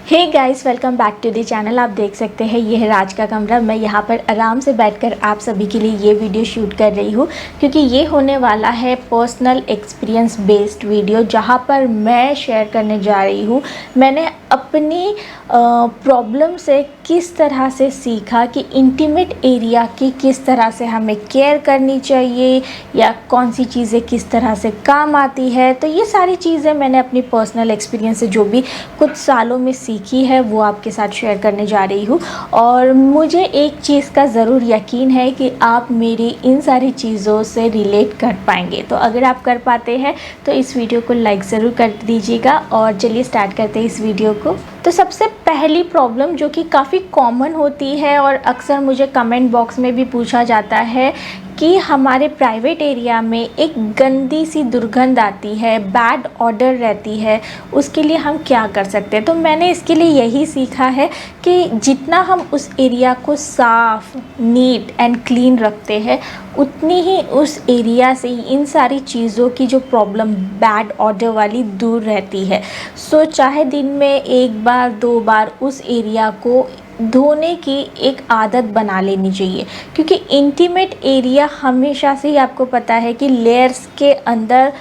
Hey guys, welcome back to the channel. आप देख सकते हैं ये है राज का कमरा। मैं यहाँ पर आराम से बैठकर आप सभी के लिए ये वीडियो शूट कर रही हूँ क्योंकि ये होने वाला है पर्सनल एक्सपीरियंस बेस्ड वीडियो, जहाँ पर मैं शेयर करने जा रही हूँ मैंने अपनी प्रॉब्लम से किस तरह से सीखा कि इंटीमेट एरिया की किस तरह से हमें केयर करनी चाहिए या कौन सी चीज़ें किस तरह से काम आती है। तो ये सारी चीज़ें मैंने अपनी पर्सनल एक्सपीरियंस से जो भी कुछ सालों में सीखी है वो आपके साथ शेयर करने जा रही हूँ। और मुझे एक चीज़ का ज़रूर यकीन है कि आप मेरी इन सारी चीज़ों से रिलेट कर पाएंगे। तो अगर आप कर पाते हैं तो इस वीडियो को लाइक ज़रूर कर दीजिएगा। और चलिए स्टार्ट करते हैं इस वीडियो को। तो सबसे पहली प्रॉब्लम जो कि काफ़ी कॉमन होती है और अक्सर मुझे कमेंट बॉक्स में भी पूछा जाता है कि हमारे प्राइवेट एरिया में एक गंदी सी दुर्गंध आती है, बैड ऑडर रहती है, उसके लिए हम क्या कर सकते हैं। तो मैंने इसके लिए यही सीखा है कि जितना हम उस एरिया को साफ़, नीट एंड क्लीन रखते हैं उतनी ही उस एरिया से इन सारी चीज़ों की जो प्रॉब्लम बैड ऑडर वाली दूर रहती है। सो चाहे दिन में एक बार दो बार उस एरिया को धोने की एक आदत बना लेनी चाहिए, क्योंकि इंटीमेट एरिया हमेशा से ही आपको पता है कि लेयर्स के अंदर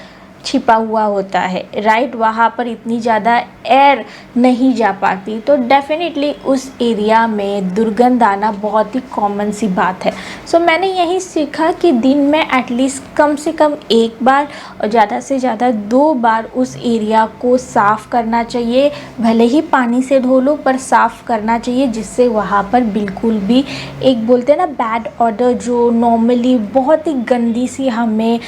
छिपा हुआ होता है, राइट। वहाँ पर इतनी ज़्यादा एयर नहीं जा पाती, तो डेफिनेटली उस एरिया में दुर्गंध आना बहुत ही कॉमन सी बात है। सो मैंने यही सीखा कि दिन में एटलीस्ट कम से कम एक बार और ज़्यादा से ज़्यादा 2 बार उस एरिया को साफ़ करना चाहिए। भले ही पानी से धो लो पर साफ़ करना चाहिए, जिससे वहाँ पर बिल्कुल भी एक बोलते हैं ना बैड ऑडर जो नॉर्मली बहुत ही गंदी सी हमें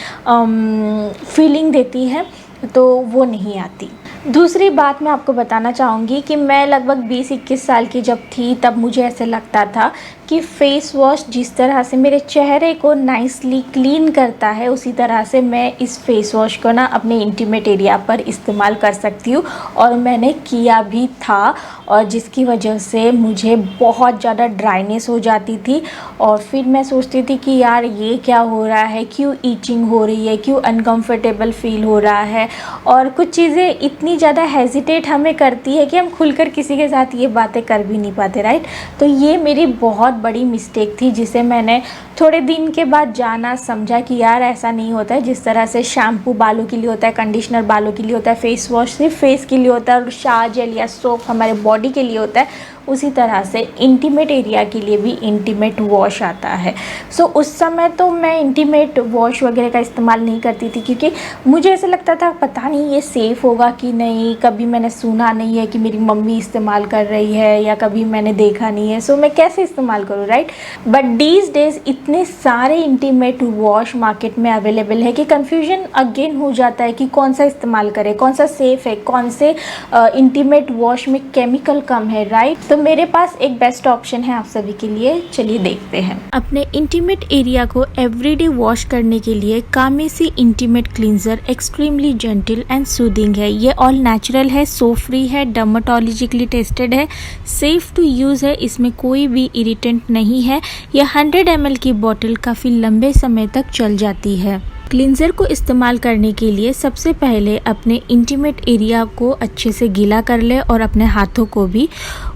फीलिंग देती है, तो वो नहीं आती। दूसरी बात मैं आपको बताना चाहूँगी कि मैं लगभग 20-21 साल की जब थी तब मुझे ऐसे लगता था कि फ़ेस वॉश जिस तरह से मेरे चेहरे को नाइसली क्लीन करता है उसी तरह से मैं इस फ़ेस वॉश को ना अपने इंटीमेट एरिया पर इस्तेमाल कर सकती हूँ। और मैंने किया भी था, और जिसकी वजह से मुझे बहुत ज़्यादा ड्राइनेस हो जाती थी। और फिर मैं सोचती थी कि यार ये क्या हो रहा है, क्यों ईचिंग हो रही है, क्यों अनकम्फर्टेबल फ़ील हो रहा है। और कुछ चीज़ें इतनी ज़्यादा हेजिटेट हमें करती है कि हम खुलकर किसी के साथ ये बातें कर भी नहीं पाते, राइट। तो ये मेरी बहुत बड़ी मिस्टेक थी, जिसे मैंने थोड़े दिन के बाद जाना समझा कि यार ऐसा नहीं होता है। जिस तरह से शैम्पू बालों के लिए होता है, कंडीशनर बालों के लिए होता है, फेस वॉश सिर्फ फेस के लिए होता है और शावर जेल या सोप हमारे बॉडी के लिए होता है, उसी तरह से इंटीमेट एरिया के लिए भी इंटीमेट वॉश आता है। सो उस समय तो मैं इंटीमेट वॉश वगैरह का इस्तेमाल नहीं करती थी, क्योंकि मुझे ऐसा लगता था पता नहीं ये सेफ़ होगा कि नहीं। कभी मैंने सुना नहीं है कि मेरी मम्मी इस्तेमाल कर रही है या कभी मैंने देखा नहीं है, सो मैं कैसे इस्तेमाल करूँ, राइट। बट दीज डेज़ इतने सारे इंटीमेट वॉश मार्केट में अवेलेबल है कि कन्फ्यूजन अगेन हो जाता है कि कौन सा इस्तेमाल करें, कौन सा सेफ़ है, कौन से इंटीमेट वॉश में केमिकल कम है, राइट। तो मेरे पास एक बेस्ट ऑप्शन है आप सभी के लिए, चलिए देखते हैं। अपने इंटीमेट एरिया को एवरीडे वॉश करने के लिए कामेसी intimate cleanser extremely gentle and soothing है। ये ऑल नेचुरल है, सो फ्री है, डर्मेटोलॉजिकली टेस्टेड है, सेफ टू यूज़ है, इसमें कोई भी इरिटेंट नहीं है। यह 100 ml की बॉटल काफ़ी लंबे समय तक चल जाती है। क्लींजर को इस्तेमाल करने के लिए सबसे पहले अपने इंटीमेट एरिया को अच्छे से गीला कर ले और अपने हाथों को भी।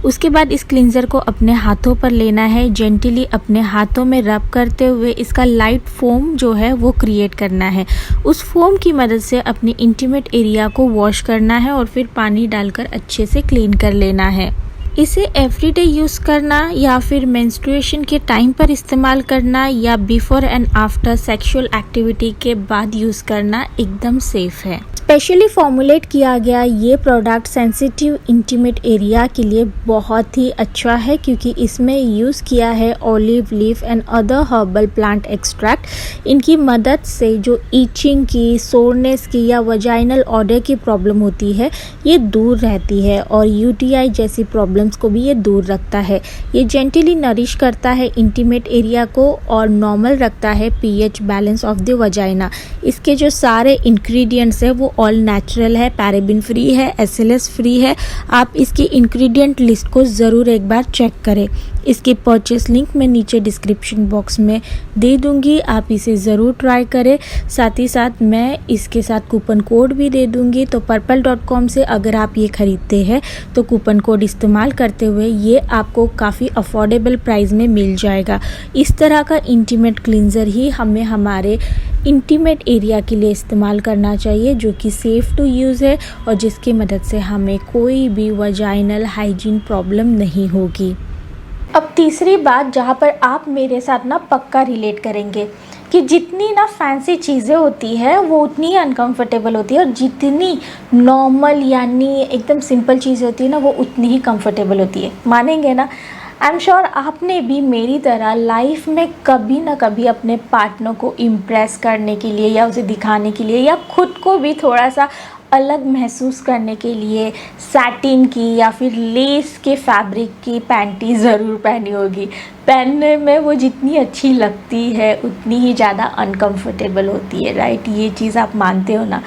उसके बाद इस क्लींजर को अपने हाथों पर लेना है, जेंटली अपने हाथों में रब करते हुए इसका लाइट फोम जो है वो क्रिएट करना है। उस फोम की मदद से अपने इंटीमेट एरिया को वॉश करना है और फिर पानी डालकर अच्छे से क्लीन कर लेना है। इसे एवरीडे यूज़ करना या फिर मेंस्ट्रुएशन के टाइम पर इस्तेमाल करना या before and after sexual activity के बाद यूज़ करना एकदम सेफ है। स्पेशली फॉर्मुलेट किया गया ये प्रोडक्ट सेंसिटिव इंटीमेट एरिया के लिए बहुत ही अच्छा है, क्योंकि इसमें यूज़ किया है olive leaf and other herbal plant extract. इनकी मदद से जो ईचिंग की, सोरनेस की या वजाइनल ऑडर की प्रॉब्लम होती है ये दूर रहती है और यूटीआई जैसी प्रॉब्लम प्रॉब्लम्स को भी ये दूर रखता है। ये जेंटली नरिश करता है इंटीमेट एरिया को और नॉर्मल रखता है pH balance of the vagina. इसके जो सारे इंग्रेडिएंट्स है वो ऑल नेचुरल है, पैराबिन फ्री है, एसएलएस फ्री है। आप इसकी इंग्रेडिएंट लिस्ट को ज़रूर एक बार चेक करें। इसकी परचेस लिंक मैं नीचे डिस्क्रिप्शन बॉक्स में दे दूंगी, आप इसे ज़रूर ट्राई करें। साथ ही साथ मैं इसके साथ कूपन कोड भी दे दूंगी, तो purple.com से अगर आप ये ख़रीदते हैं तो कूपन कोड इस्तेमाल करते हुए ये आपको काफ़ी अफोर्डेबल प्राइस में मिल जाएगा। इस तरह का इंटीमेट क्लींजर ही हमें हमारे इंटीमेट एरिया के लिए इस्तेमाल करना चाहिए, जो कि सेफ़ टू यूज़ है और जिसकी मदद से हमें कोई भी वजाइनल हाइजीन प्रॉब्लम नहीं होगी। अब तीसरी बात जहाँ पर आप मेरे साथ ना पक्का रिलेट करेंगे कि जितनी ना फैंसी चीज़ें होती है वो उतनी ही अनकंफर्टेबल होती है और जितनी नॉर्मल यानी एकदम सिंपल चीज़ें होती है ना वो उतनी ही कंफर्टेबल होती है। मानेंगे ना? आई एम श्योर आपने भी मेरी तरह लाइफ में कभी ना कभी अपने पार्टनर को इम्प्रेस करने के लिए या उसे दिखाने के लिए या खुद को भी थोड़ा सा अलग महसूस करने के लिए सैटिन की या फिर लेस के फैब्रिक की पैंटी ज़रूर पहनी होगी। पहनने में वो जितनी अच्छी लगती है उतनी ही ज़्यादा अनकंफर्टेबल होती है, राइट? ये चीज़ आप मानते हो ना?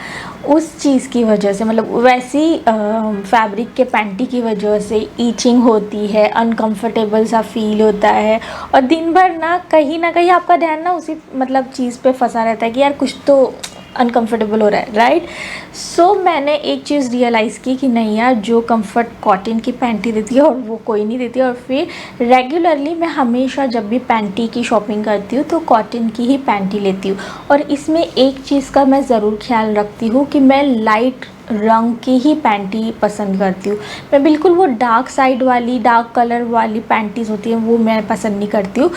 उस चीज़ की वजह से मतलब वैसी फैब्रिक के पैंटी की वजह से ईचिंग होती है, अनकंफर्टेबल सा फील होता है और दिन भर ना कहीं आपका ध्यान ना उसी मतलब चीज़ पे फंसा रहता है कि यार कुछ तो अनकंफर्टेबल हो रहा है, राइट? सो मैंने एक चीज़ रियलाइज़ की कि नहीं यार, जो कंफर्ट कॉटन की पैंटी देती है और वो कोई नहीं देती। और फिर रेगुलरली मैं हमेशा जब भी पैंटी की शॉपिंग करती हूँ तो कॉटन की ही पैंटी लेती हूँ। और इसमें एक चीज़ का मैं ज़रूर ख्याल रखती हूँ कि मैं लाइट रंग की ही पैंटी पसंद करती हूँ। मैं बिल्कुल वो डार्क साइड वाली डार्क कलर वाली पैंटीज़ होती हैं वो मैं पसंद नहीं करती हूँ।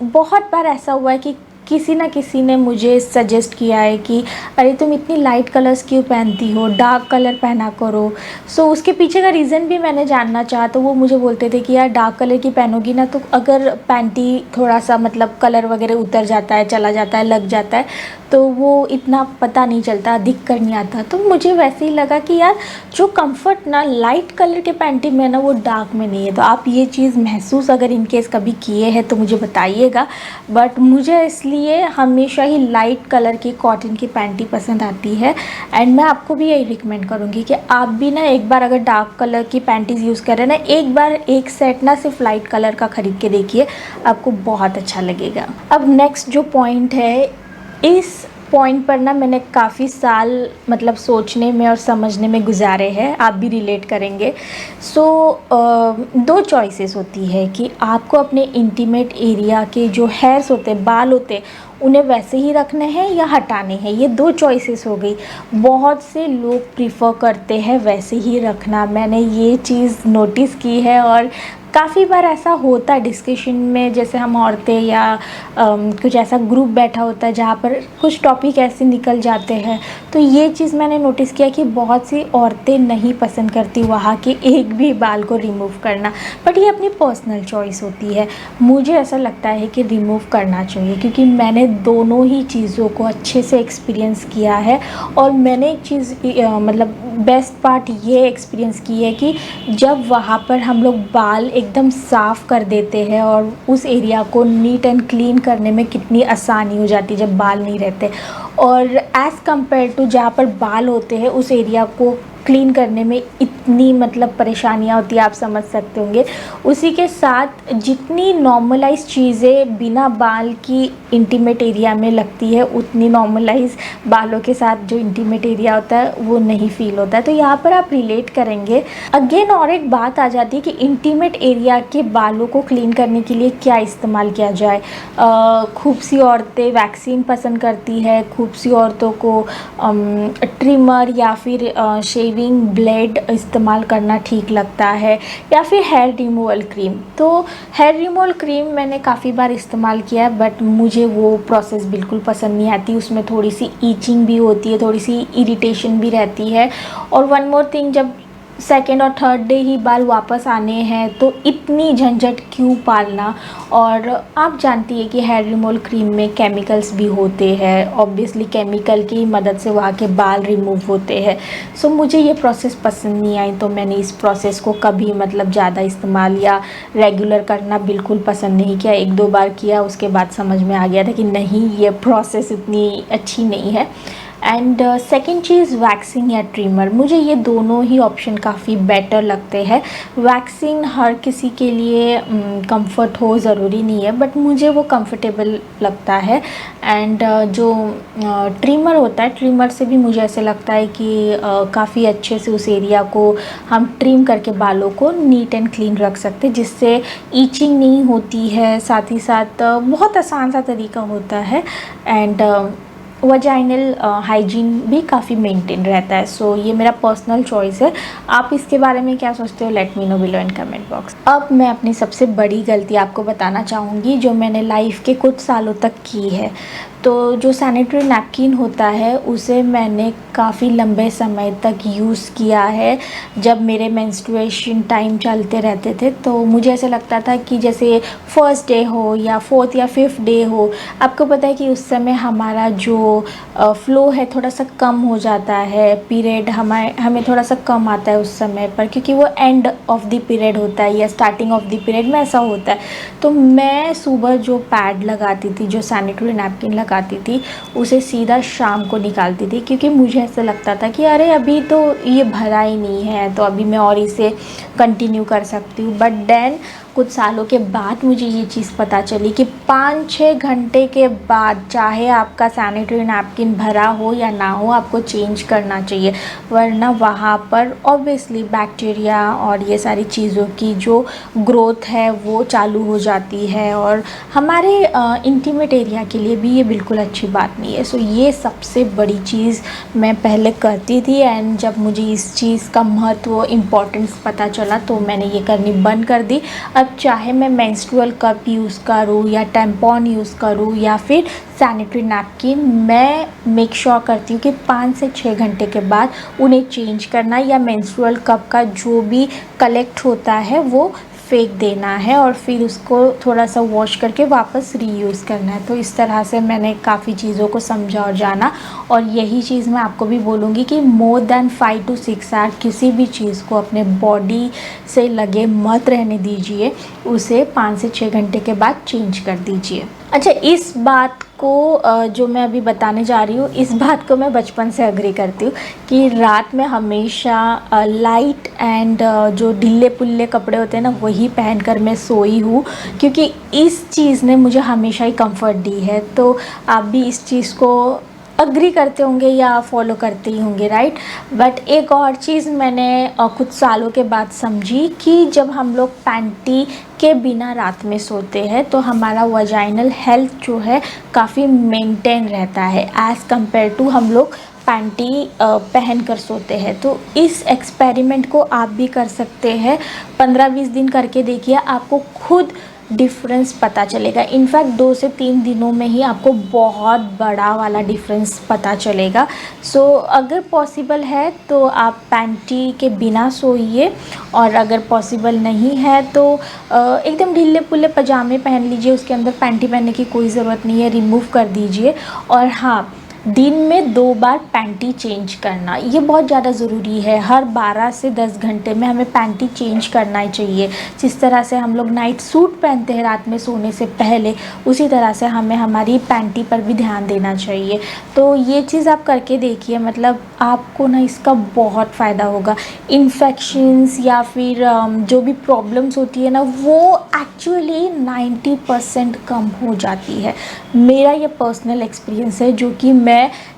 बहुत बार ऐसा हुआ है कि किसी ना किसी ने मुझे सजेस्ट किया है कि अरे तुम इतनी लाइट कलर्स क्यों पहनती हो, डार्क कलर पहना करो। सो उसके पीछे का रीज़न भी मैंने जानना चाहा तो वो मुझे बोलते थे कि यार डार्क कलर की पहनोगी ना तो अगर पैंटी थोड़ा सा मतलब कलर वगैरह उतर जाता है, चला जाता है, लग जाता है तो वो इतना पता नहीं चलता, दिख कर नहीं आता। तो मुझे वैसे ही लगा कि यार जो कंफर्ट ना लाइट कलर के पैंटी में ना वो डार्क में नहीं है। तो आप ये चीज़ महसूस अगर इनकेस कभी किए हैं तो मुझे बताइएगा। बट मुझे इसलिए हमेशा ही लाइट कलर की कॉटन की पैंटी पसंद आती है एंड मैं आपको भी यही रिकमेंड करूँगी कि आप भी ना एक बार अगर डार्क कलर की पैंटीज़ यूज़ करें ना, एक बार एक सेट ना सिर्फ लाइट कलर का ख़रीद के देखिए, आपको बहुत अच्छा लगेगा। अब नेक्स्ट जो पॉइंट है, इस पॉइंट पर ना मैंने काफ़ी साल मतलब सोचने में और समझने में गुजारे हैं, आप भी रिलेट करेंगे। सो दो चॉइसेस होती है कि आपको अपने इंटीमेट एरिया के जो हेयर्स होते हैं, बाल होते हैं, उन्हें वैसे ही रखने हैं या हटाने हैं। ये दो चॉइसेस हो गई। बहुत से लोग प्रीफर करते हैं वैसे ही रखना, मैंने ये चीज़ नोटिस की है और काफ़ी बार ऐसा होता है डिस्कशन में, जैसे हम औरतें या कुछ ऐसा ग्रुप बैठा होता है जहाँ पर कुछ टॉपिक ऐसे निकल जाते हैं। तो ये चीज़ मैंने नोटिस किया कि बहुत सी औरतें नहीं पसंद करती वहाँ के एक भी बाल को रिमूव करना, बट ये अपनी पर्सनल चॉइस होती है। मुझे ऐसा लगता है कि रिमूव करना चाहिए क्योंकि मैंने दोनों ही चीज़ों को अच्छे से एक्सपीरियंस किया है और मैंने एक चीज़ मतलब बेस्ट पार्ट ये एक्सपीरियंस की है कि जब वहाँ पर हम लोग बाल एकदम साफ़ कर देते हैं और उस एरिया को नीट एंड क्लीन करने में कितनी आसानी हो जाती है जब बाल नहीं रहते, और एज़ कम्पेयर टू जहाँ पर बाल होते हैं उस एरिया को क्लीन करने में इतनी मतलब परेशानियाँ होती है, आप समझ सकते होंगे। उसी के साथ जितनी नॉर्मलाइज चीज़ें बिना बाल की इंटीमेट एरिया में लगती है उतनी नॉर्मलाइज बालों के साथ जो इंटीमेट एरिया होता है वो नहीं फील होता है। तो यहाँ पर आप रिलेट करेंगे। अगेन और एक बात आ जाती है कि इंटीमेट एरिया के बालों को क्लीन करने के लिए क्या इस्तेमाल किया जाए। खूब सी औरतें वैक्सीन पसंद करती है, खूब सी औरतों को ट्रिमर या फिर शेविंग ब्लेड इस्तेमाल करना ठीक लगता है, या फिर हेयर रिमूवल क्रीम। तो हेयर रिमूवल क्रीम मैंने काफ़ी बार इस्तेमाल किया है बट मुझे वो प्रोसेस बिल्कुल पसंद नहीं आती। उसमें थोड़ी सी ईचिंग भी होती है, थोड़ी सी इरिटेशन भी रहती है। और वन मोर थिंग, जब सेकेंड और थर्ड डे ही बाल वापस आने हैं, तो इतनी झंझट क्यों पालना। और आप जानती है कि हेयर रिमूवल क्रीम में केमिकल्स भी होते हैं, ऑब्वियसली केमिकल की मदद से वहाँ के बाल रिमूव होते हैं। सो मुझे ये प्रोसेस पसंद नहीं आई, तो मैंने इस प्रोसेस को कभी मतलब ज़्यादा इस्तेमाल या रेगुलर करना बिल्कुल पसंद नहीं किया। 1-2 बार किया, उसके बाद समझ में आ गया था कि नहीं, ये प्रोसेस इतनी अच्छी नहीं है। एंड सेकेंड चीज़ वैक्सिंग या ट्रिमर, मुझे ये दोनों ही ऑप्शन काफ़ी बेटर लगते हैं। वैक्सिंग हर किसी के लिए कंफर्ट हो ज़रूरी नहीं है, बट मुझे वो कंफर्टेबल लगता है। एंड जो ट्रिमर होता है, ट्रिमर से भी मुझे ऐसे लगता है कि काफ़ी अच्छे से उस एरिया को हम ट्रिम करके बालों को नीट एंड क्लीन रख सकते हैं, जिससे ईचिंग नहीं होती है। साथ ही साथ बहुत आसान सा तरीका होता है। एंड वजाइनल हाइजीन भी काफ़ी मेंटेन रहता है। सो ये मेरा पर्सनल चॉइस है। आप इसके बारे में क्या सोचते हो, let me know below in comment box. अब मैं अपनी सबसे बड़ी गलती आपको बताना चाहूँगी, जो मैंने लाइफ के कुछ सालों तक की है। तो जो सैनिटरी नैपकिन होता है, उसे मैंने काफ़ी लंबे समय तक यूज़ किया है। जब मेरे मेंस्ट्रुएशन टाइम चलते रहते थे, तो मुझे ऐसा लगता था कि जैसे फर्स्ट डे हो या फोर्थ या फिफ्थ डे हो, आपको पता है कि उस समय हमारा जो फ़्लो है थोड़ा सा कम हो जाता है, पीरियड हमें थोड़ा सा कम आता है उस समय पर, क्योंकि वो एंड ऑफ द पीरियड होता है या स्टार्टिंग ऑफ द पीरियड में ऐसा होता है। तो मैं सुबह जो पैड लगाती थी, जो सैनिटरी नैपकिन लगाती थी, उसे सीधा शाम को निकालती थी, क्योंकि मुझे ऐसा लगता था कि अरे अभी तो ये भरा ही नहीं है, तो अभी मैं और इसे कंटिन्यू कर सकती हूँ। बट देन कुछ सालों के बाद मुझे ये चीज़ पता चली कि 5-6 घंटे के बाद, चाहे आपका सैनिटरी नैपकिन भरा हो या ना हो, आपको चेंज करना चाहिए। वरना वहाँ पर ऑब्वियसली बैक्टीरिया और ये सारी चीज़ों की जो ग्रोथ है वो चालू हो जाती है, और हमारे इंटीमेट एरिया के लिए भी ये बिल्कुल अच्छी बात नहीं है। सो ये सबसे बड़ी चीज़ मैं पहले करती थी, एंड जब मुझे इस चीज़ का महत्व, इम्पोर्टेंस पता चला, तो मैंने ये करनी बंद कर दी। अब चाहे मैं मेंस्ट्रुअल कप यूज़ करूँ या टैम्पॉन यूज़ करूँ या फिर सैनिटरी नैपकिन, मैं मेक श्योर करती हूँ कि 5 से 6 घंटे के बाद उन्हें चेंज करना, या मेंस्ट्रुअल कप का जो भी कलेक्ट होता है वो फेंक देना है, और फिर उसको थोड़ा सा वॉश करके वापस रीयूज़ करना है। तो इस तरह से मैंने काफ़ी चीज़ों को समझा और जाना, और यही चीज़ मैं आपको भी बोलूँगी कि मोर देन 5 to 6 आवर किसी भी चीज़ को अपने बॉडी से लगे मत रहने दीजिए, उसे 5 से 6 घंटे के बाद चेंज कर दीजिए। अच्छा, इस बात को जो मैं अभी बताने जा रही हूँ, इस बात को मैं बचपन से एग्री करती हूँ कि रात में हमेशा लाइट एंड जो ढीले पुल्ले कपड़े होते हैं ना, वही पहनकर मैं सोई हूँ, क्योंकि इस चीज़ ने मुझे हमेशा ही कंफर्ट दी है। तो आप भी इस चीज़ को अग्री करते होंगे या फॉलो करते ही होंगे, राइट। बट एक और चीज़ मैंने कुछ सालों के बाद समझी कि जब हम लोग पैंटी के बिना रात में सोते हैं, तो हमारा वजाइनल हेल्थ जो है काफ़ी मेंटेन रहता है एज़ कम्पेयर टू हम लोग पैंटी पहन कर सोते हैं। तो इस एक्सपेरिमेंट को आप भी कर सकते हैं, 15-20 दिन करके देखिए, आपको खुद डिफरेंस पता चलेगा। इनफैक्ट 2 से 3 दिनों में ही आपको बहुत बड़ा वाला डिफरेंस पता चलेगा। सो अगर पॉसिबल है तो आप पैंटी के बिना सोइए, और अगर पॉसिबल नहीं है तो एकदम ढीले पुल्ले पजामे पहन लीजिए, उसके अंदर पैंटी पहनने की कोई ज़रूरत नहीं है, रिमूव कर दीजिए। और हाँ, दिन में 2 बार पैंटी चेंज करना, ये बहुत ज़्यादा ज़रूरी है। हर 12 से 10 घंटे में हमें पैंटी चेंज करना ही चाहिए। जिस तरह से हम लोग नाइट सूट पहनते हैं रात में सोने से पहले, उसी तरह से हमें हमारी पैंटी पर भी ध्यान देना चाहिए। तो ये चीज़ आप करके देखिए, मतलब आपको ना इसका बहुत फ़ायदा होगा। इन्फेक्शंस या फिर जो भी प्रॉब्लम्स होती है ना, वो एक्चुअली 90% कम हो जाती है। मेरा ये पर्सनल एक्सपीरियंस है, जो कि मैं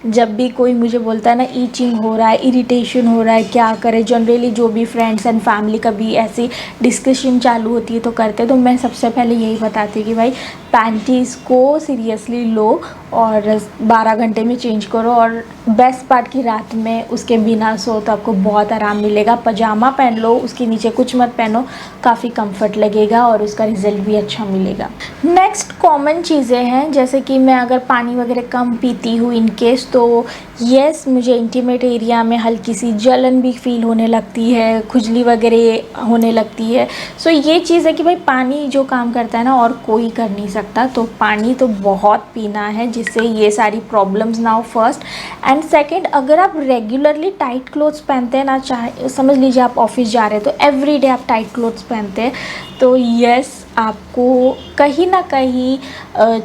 जब भी कोई मुझे बोलता है ना ईचिंग हो रहा है, इरिटेशन हो रहा है, क्या करें, जनरली जो भी फ्रेंड्स एंड फैमिली कभी ऐसी डिस्कशन चालू होती है तो करते हैं, तो मैं सबसे पहले यही बताती हूँ कि भाई पैंटीज़ को सीरियसली लो, और 12 घंटे में चेंज करो। और बेस्ट पार्ट की रात में उसके बिना सो तो आपको बहुत आराम मिलेगा। पजामा पहन लो, उसके नीचे कुछ मत पहनो, काफ़ी कंफर्ट लगेगा और उसका रिज़ल्ट भी अच्छा मिलेगा। नेक्स्ट कॉमन चीज़ें हैं, जैसे कि मैं अगर पानी वगैरह कम पीती हूँ इन केस, तो येस मुझे इंटीमेट एरिया में हल्की सी जलन भी फील होने लगती है, खुजली वगैरह होने लगती है। सो ये चीज़ है कि भाई पानी जो काम करता है ना और कोई कर नहीं सकता, तो पानी तो बहुत पीना है जिससे ये सारी प्रॉब्लम्स ना हो फर्स्ट। एंड सेकंड, अगर आप रेगुलरली टाइट क्लोथ्स पहनते हैं ना, चाहे समझ लीजिए आप ऑफिस जा रहे हैं तो एवरी डे आप टाइट क्लोथ्स पहनते हैं, तो यस आपको कहीं ना कहीं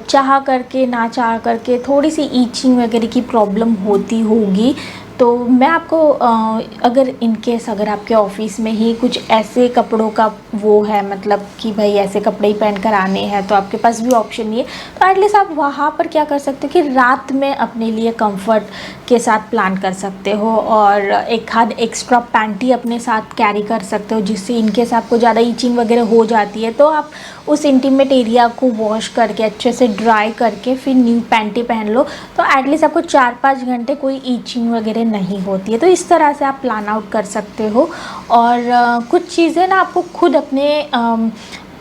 चाह करके ना चाह करके थोड़ी सी ईचिंग वगैरह की प्रॉब्लम होती होगी। तो मैं आपको अगर इन केस अगर आपके ऑफिस में ही कुछ ऐसे कपड़ों का वो है, मतलब कि भाई ऐसे कपड़े ही पहन कर आने हैं, तो आपके पास भी ऑप्शन नहीं है, तो एटलीस्ट आप वहाँ पर क्या कर सकते हो कि रात में अपने लिए कंफर्ट के साथ प्लान कर सकते हो और एक आध एक्स्ट्रा पैंटी अपने साथ कैरी कर सकते हो, जिससे इन केस आपको ज़्यादा ईचिंग वगैरह हो जाती है तो आप उस इंटीमेट एरिया को वॉश करके अच्छे से ड्राई करके फिर न्यू पैंटी पहन लो, तो एटलीस्ट आपको 4-5 घंटे कोई ईचिंग वगैरह नहीं होती है। तो इस तरह से आप प्लान आउट कर सकते हो। और कुछ चीज़ें ना आपको खुद अपने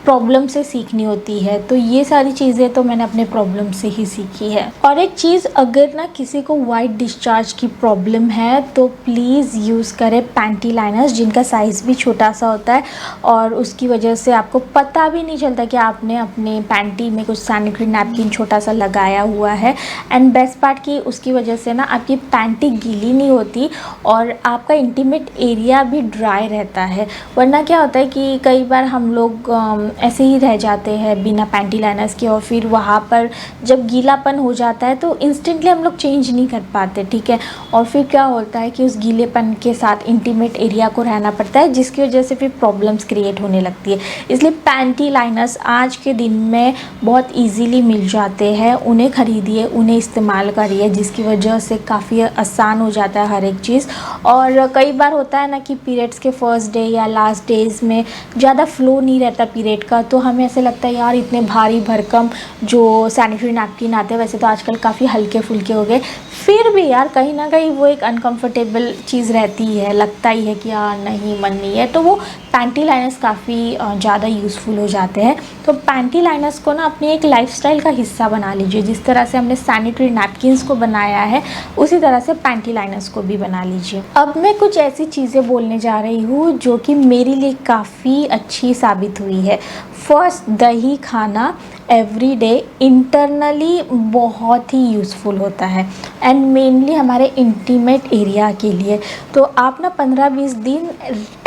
प्रॉब्लम से सीखनी होती है, तो ये सारी चीज़ें तो मैंने अपने प्रॉब्लम से ही सीखी है। और एक चीज़, अगर ना किसी को वाइट डिस्चार्ज की प्रॉब्लम है तो प्लीज़ यूज़ करें पैंटी लाइनर्स, जिनका साइज़ भी छोटा सा होता है और उसकी वजह से आपको पता भी नहीं चलता कि आपने अपने पैंटी में कुछ सैनिटरी नैपकिन छोटा सा लगाया हुआ है। एंड बेस्ट पार्ट की उसकी वजह से ना आपकी पैंटी गीली नहीं होती और आपका इंटीमेट एरिया भी ड्राई रहता है। वरना क्या होता है कि कई बार हम लोग ऐसे ही रह जाते हैं बिना पैंटी लाइनर्स के, और फिर वहाँ पर जब गीलापन हो जाता है तो इंस्टेंटली हम लोग चेंज नहीं कर पाते, ठीक है। और फिर क्या होता है कि उस गीलेपन के साथ इंटीमेट एरिया को रहना पड़ता है, जिसकी वजह से फिर प्रॉब्लम्स क्रिएट होने लगती है। इसलिए पैंटी लाइनर्स आज के दिन में बहुत ईजीली मिल जाते हैं, उन्हें ख़रीदिए, उन्हें इस्तेमाल करिए, जिसकी वजह से काफ़ी आसान हो जाता है हर एक चीज़। और कई बार होता है ना कि पीरियड्स के फर्स्ट डे या लास्ट डेज़ में ज़्यादा फ्लो नहीं रहता पीरियड का, तो हमें ऐसे लगता है यार इतने भारी भरकम जो सैनिटरी नैपकिन आते हैं, वैसे तो आजकल काफ़ी हल्के फुल्के हो गए, फिर भी यार कहीं ना कहीं वो एक अनकंफर्टेबल चीज़ रहती है, लगता ही है कि यार नहीं मन नहीं है, तो वो पैंटी लाइनर्स काफ़ी ज़्यादा यूज़फुल हो जाते हैं। तो पैंटी लाइनर्स को ना अपनी एक लाइफस्टाइल का हिस्सा बना लीजिए। जिस तरह से हमने सैनिटरी नैपकिन्स को बनाया है उसी तरह से पैंटी लाइनर्स को भी बना लीजिए। अब मैं कुछ ऐसी चीज़ें बोलने जा रही हूँ जो कि मेरे लिए काफ़ी अच्छी साबित हुई है। फर्स्ट, दही खाना एवरी डे इंटरनली बहुत ही यूज़फुल होता है एंड मेनली हमारे इंटीमेट एरिया के लिए। तो आप ना 15-20 दिन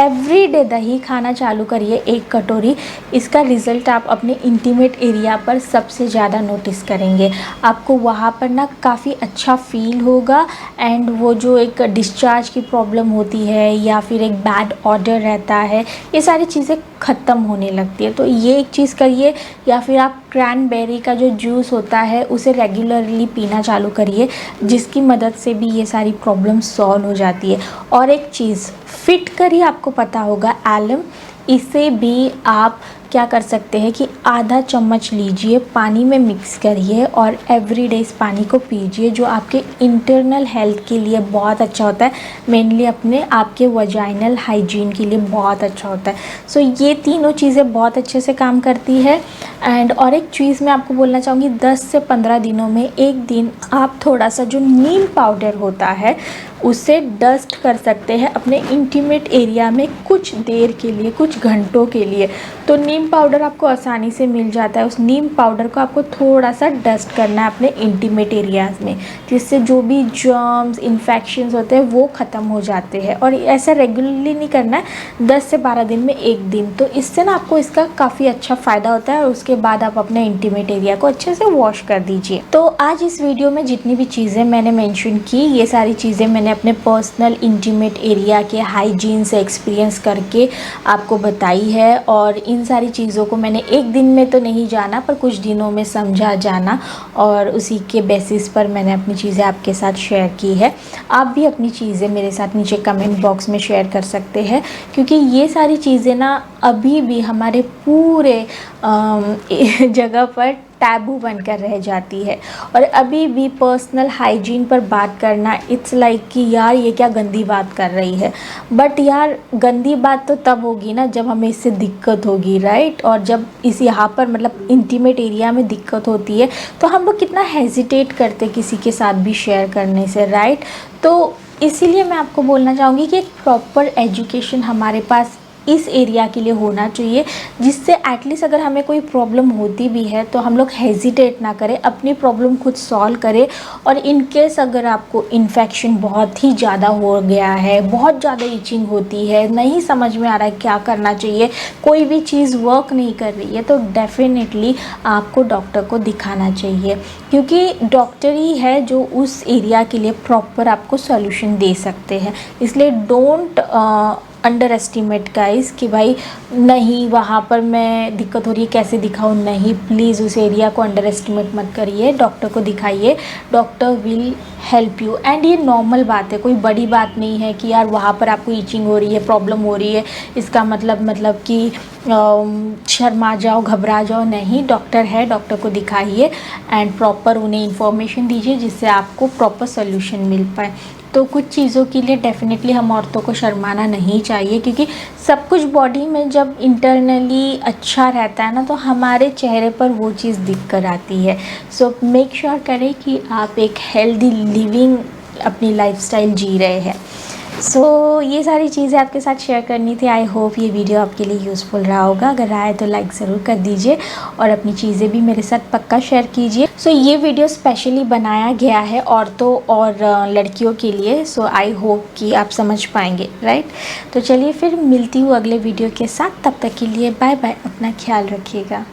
एवरी डे दही खाना चालू करिए, 1 कटोरी। इसका रिज़ल्ट आप अपने इंटीमेट एरिया पर सबसे ज़्यादा नोटिस करेंगे। आपको वहाँ पर ना काफ़ी अच्छा फील होगा एंड वो जो एक डिस्चार्ज की प्रॉब्लम होती है या फिर एक बैड ऑर्डर रहता है, ये सारी चीज़ें ख़त्म होने लगती है। तो ये एक चीज़ करिए, या फिर आप क्रैनबेरी का जो जूस होता है उसे रेगुलरली पीना चालू करिए, जिसकी मदद से भी ये सारी प्रॉब्लम सॉल्व हो जाती है। और एक चीज़, फिट करी आपको पता होगा एलम, इसे भी आप क्या कर सकते हैं कि आधा चम्मच लीजिए, पानी में मिक्स करिए और एवरीडे इस पानी को पीजिए, जो आपके इंटरनल हेल्थ के लिए बहुत अच्छा होता है, मेनली अपने आपके वजाइनल हाइजीन के लिए बहुत अच्छा होता है। सो ये तीनों चीज़ें बहुत अच्छे से काम करती है। एंड और एक चीज़ मैं आपको बोलना चाहूँगी, 10 से 15 दिनों में एक दिन आप थोड़ा सा जो नीम पाउडर होता है उसे डस्ट कर सकते हैं अपने इंटीमेट एरिया में कुछ देर के लिए, कुछ घंटों के लिए। तो नीम पाउडर आपको आसानी से मिल जाता है, उस नीम पाउडर को आपको थोड़ा सा डस्ट करना है अपने इंटीमेट एरियाज़ में, जिससे जो भी जर्म्स इन्फेक्शंस होते हैं वो ख़त्म हो जाते हैं। और ऐसा रेगुलरली नहीं करना है, 10 से 12 दिन में एक दिन, तो इससे ना आपको इसका काफ़ी अच्छा फ़ायदा होता है। और उसके बाद आप अपने इंटीमेट एरिया को अच्छे से वॉश कर दीजिए। तो आज इस वीडियो में जितनी भी चीज़ें मैंने मेंशन की, ये सारी चीज़ें मैंने अपने पर्सनल इंटीमेट एरिया के हाइजीन से एक्सपीरियंस करके आपको बताई है। और इन सारी चीज़ों को मैंने एक दिन में तो नहीं जाना, पर कुछ दिनों में समझा जाना, और उसी के बेसिस पर मैंने अपनी चीज़ें आपके साथ शेयर की है। आप भी अपनी चीज़ें मेरे साथ नीचे कमेंट बॉक्स में शेयर कर सकते हैं, क्योंकि ये सारी चीज़ें ना अभी भी हमारे पूरे जगह पर टैबू बनकर रह जाती है। और अभी भी पर्सनल हाइजीन पर बात करना इट्स लाइक कि यार ये क्या गंदी बात कर रही है। बट यार गंदी बात तो तब होगी ना जब हमें इससे दिक्कत होगी, राइट। और जब इस यहाँ पर मतलब इंटीमेट एरिया में दिक्कत होती है तो हम लोग कितना हेजिटेट करते किसी के साथ भी शेयर करने से, राइट। तो इसीलिए मैं आपको बोलना चाहूँगी कि एक प्रॉपर एजुकेशन हमारे पास इस एरिया के लिए होना चाहिए, जिससे एटलीस्ट अगर हमें कोई प्रॉब्लम होती भी है तो हम लोग हेजिटेट ना करें, अपनी प्रॉब्लम खुद सॉल्व करें। और इन केस अगर आपको इन्फेक्शन बहुत ही ज़्यादा हो गया है, बहुत ज़्यादा इचिंग होती है, नहीं समझ में आ रहा है क्या करना चाहिए, कोई भी चीज़ वर्क नहीं कर रही है, तो डेफिनेटली आपको डॉक्टर को दिखाना चाहिए, क्योंकि डॉक्टर ही है जो उस एरिया के लिए प्रॉपर आपको सॉल्यूशन दे सकते हैं। इसलिए डोंट अंडर एस्टिमेट गाइस कि भाई नहीं वहाँ पर मैं दिक्कत हो रही है कैसे दिखाऊँ, नहीं प्लीज़ उस एरिया को अंडर एस्टिमेट मत करिए, डॉक्टर को दिखाइए, doctor will help you. And ये नॉर्मल बात है, कोई बड़ी बात नहीं है कि यार वहाँ पर आपको ईचिंग हो रही है, प्रॉब्लम हो रही है, इसका मतलब कि शर्मा जाओ, घबरा जाओ, नहीं। डॉक्टर है, डॉक्टर को दिखाइए एंड प्रॉपर उन्हें इन्फॉर्मेशन दीजिए जिससे आपको प्रॉपर सोल्यूशन मिल पाए। तो कुछ चीज़ों के लिए डेफिनेटली हम औरतों को शर्माना नहीं चाहिए, क्योंकि सब कुछ बॉडी में जब इंटरनली अच्छा रहता है ना तो हमारे चेहरे पर वो चीज़ दिख कर आती है। सो मेक श्योर करें कि आप एक हेल्दी लिविंग अपनी लाइफस्टाइल जी रहे हैं। सो ये सारी चीज़ें आपके साथ शेयर करनी थी। आई होप ये वीडियो आपके लिए यूज़फुल रहा होगा। अगर रहा है तो लाइक ज़रूर कर दीजिए और अपनी चीज़ें भी मेरे साथ पक्का शेयर कीजिए। सो ये वीडियो स्पेशली बनाया गया है औरतों और लड़कियों के लिए। सो आई होप कि आप समझ पाएंगे, राइट। तो चलिए फिर मिलती हूँ अगले वीडियो के साथ, तब तक के लिए बाय बाय, अपना ख्याल रखिएगा।